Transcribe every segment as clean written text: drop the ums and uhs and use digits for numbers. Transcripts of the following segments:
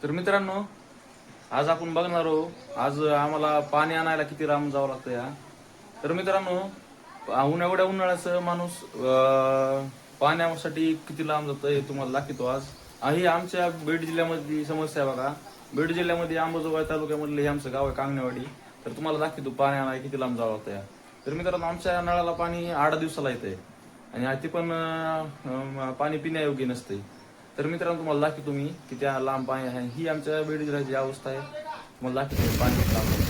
तर मित्रांनो, आज आपण बघणार आहोत आज आम्हाला पाणी आणायला किती लांब जावं लागतं या. तर मित्रांनो, एवढ्या उन्हाळ्याचं माणूस पाण्यासाठी किती लांब जातं हे तुम्हाला दाखवतो आज. ही आमच्या बीड जिल्ह्यामधली समस्या आहे बघा. बीड जिल्ह्यामध्ये अंबाजोगाई तालुक्यामधले हे आमचं गाव आहे कांगणेवाडी. तर तुम्हाला दाखवतो पाणी आणायला किती लांब जावं लागतं या. तर मित्रांनो, आमच्या नळाला पाणी 8 दिवसाला येतंय आणि ते पण पाणी पिण्यायोग्य नसते. तर मित्रांनो, तुम्हाला दाखवतो मी की त्या लांब पाणी आहे. ही आमच्या बीड जिल्ह्याची अवस्था आहे. तुम्हाला दाखवतो पाणी लांब आहे.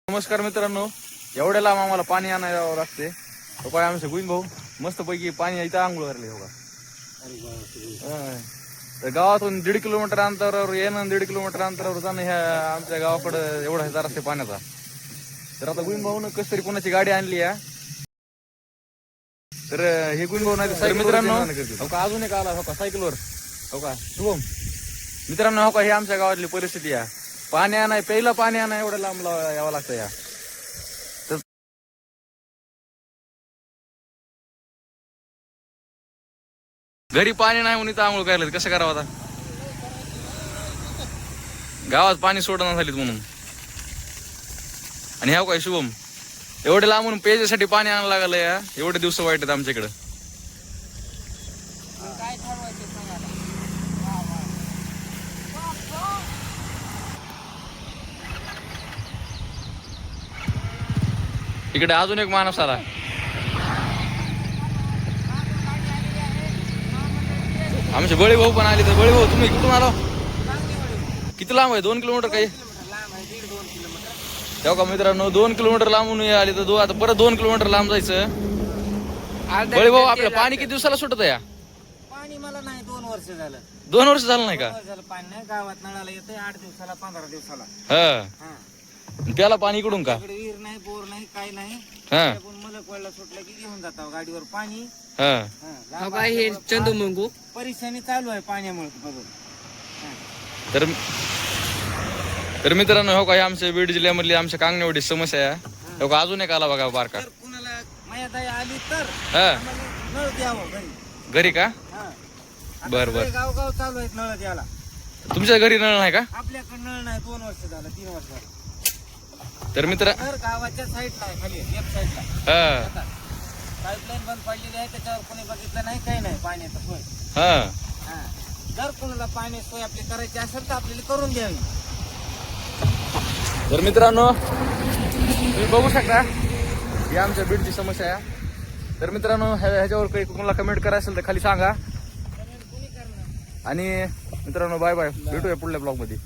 नमस्कार मित्रांनो, एवढ्या लांब आम्हाला पाणी आणायला जावं लागते. काय आमचे गुईन भाऊ मस्त पैकी पाणी इथं आंघोळ करले हो का. तर गावातून 1.5 किलोमीटर अंतरावर येणं, 1.5 किलोमीटर अंतरावर जाणं ह्या आमच्या गावाकडं एवढा हजार असते पाण्याचा. तर आता गुईन भाऊन कस तरी कोणाची गाडी आणली आहे. तर हे गुईन भाऊ नाही तर मित्रांनो हो का अजून एक आला हो का सायकलवर हो का शुभम. मित्रांनो हो का, ही आमच्या गावातली परिस्थिती आहे. पाणी आणाय प्यायला पाणी आणाय एवढं लांब यावं लागतं या. घरी पाणी नाही म्हणून इथं आंघोळ करायला कसं करावं आता. गावात पाणी सोडणार झालीत म्हणून. आणि ह्या काय शुभम एवढे लांबून पेजसाठी पाणी आणायला लागलं या. एवढे दिवस वाईट आहेत आमच्याकडं. इकडे अजून एक माणूस आला. आमचे बळे भाऊ पण आले. तर बळे भाऊ तुम्ही कुठून आलो, किती लांब आहे? 2 किलोमीटर काही तेव्हा का मित्रांनो, 2 किलोमीटर लांबून आले. तर आता परत 2 किलोमीटर लांब जायचं. बळे भाऊ आपलं पाणी किती दिवसाला सुटत या? पाणी मला नाही 2 वर्ष झालं. 2 वर्ष झालं नाही का? झालं पाणी नाही. गावात नळाला येतंय 8 दिवसाला 15 दिवसाला. हा, प्याला पाणी इकडून का? इकडे विहीर नाही, बोर नाही, काही नाही. हा मला कोयला सुटलं की घेऊन जातो गाडीवर पाणी. हा हे चंदू मंगू परेशानी चालू आहे पाण्यामुळे बघून. तर मित्रांनो हो का, आमच्या बीड जिल्ह्यामधली आमच्या कांगणेवाडी समस्या आहे. हो का अजून एक आला बघा बारका. जर कुणाला माया दया आली तर हा आम्हाला नळ द्यावं घरी. घरी का? बर बर. गाव गाव चालू आहेत नळ द्यायला. तुमच्या घरी नळ नाही का? आपल्याकडे नळ नाही. 2 वर्ष झालं, 3 वर्ष झालं. तर मित्र गावाच्या साईडला आहे, खाली लेफ्ट साईडला हा पाईपलाईन बंद पडलेली आहे. त्याच्यावर कोणी बघितलं नाही, काही नाही पाण्याचा सोय. हा जर कोणाला पाणी सोय आपली करायची असेल तर आपल्याला करून द्यावी. तर मित्रांनो, तुम्ही बघू शकता ही आमच्या बीडची समस्या आहे. तर मित्रांनो, ह्याच्यावर काही कोणाला कमेंट करायचं असेल तर खाली सांगा. आणि मित्रांनो बाय बाय, भेटूया पुढल्या ब्लॉग मध्ये.